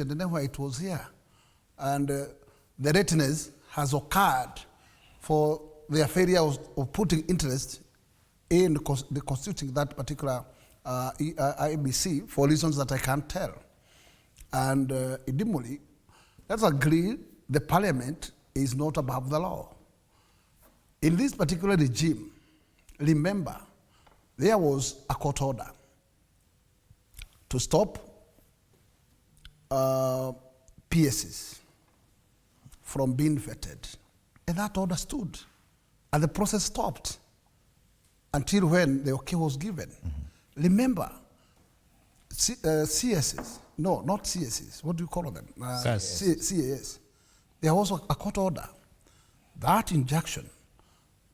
and then why it was here. And the readiness has occurred for their failure of putting interest in the constituting that particular IEBC for reasons that I can't tell. And ideally, let's agree the parliament is not above the law. In this particular regime, remember, there was a court order to stop PSs from being vetted. And that order stood. And the process stopped until when the okay was given. Mm-hmm. Remember, CSs, no, not CSs, what do you call them? CAS. There was a court order. That injunction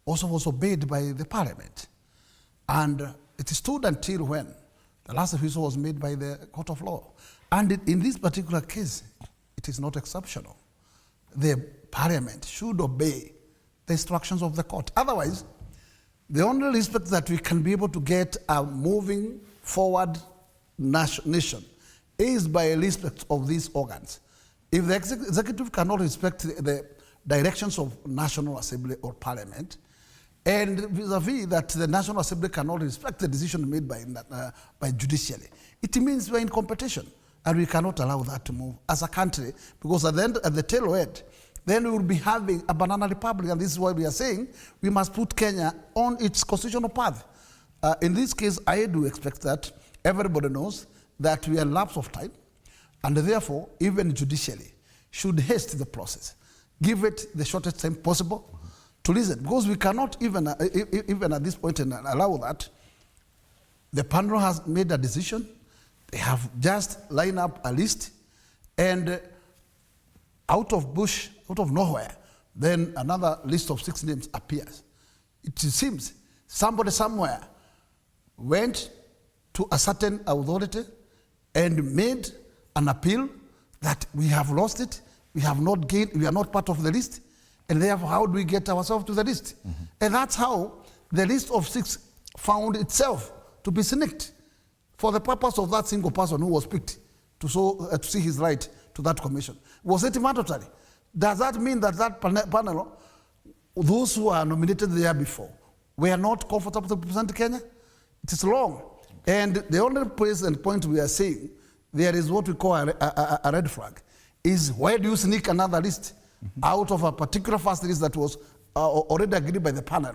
also was obeyed by the parliament. And it stood until when the last refusal was made by the court of law. And in this particular case, it is not exceptional. The parliament should obey the instructions of the court. Otherwise, the only respect that we can be able to get a moving forward nation is by respect of these organs. If the executive cannot respect the directions of National Assembly or Parliament, and vis-a-vis that the National Assembly cannot respect the decision made by judiciary, it means we're in competition, and we cannot allow that to move as a country, because at the tail end, then we will be having a banana republic, and this is why we are saying we must put Kenya on its constitutional path. In this case, I do expect that everybody knows that we are in lapse of time, and therefore, even judicially should haste the process, give it the shortest time possible to listen, because we cannot even at this point allow that. The panel has made a decision. They have just lined up a list, and out of nowhere, then another list of 6 names appears. It seems somebody somewhere went to a certain authority and made an appeal that we have lost it, we have not gained, we are not part of the list, and therefore how do we get ourselves to the list? Mm-hmm. And that's how the list of 6 found itself to be snicked for the purpose of that single person who was picked to see his right to that commission. Was it mandatory? Does that mean that that panel, those who are nominated there before, were not comfortable to represent Kenya? It is long. And the only place and point we are saying there is what we call a red flag is, why do you sneak another list out of a particular first list that was already agreed by the panel?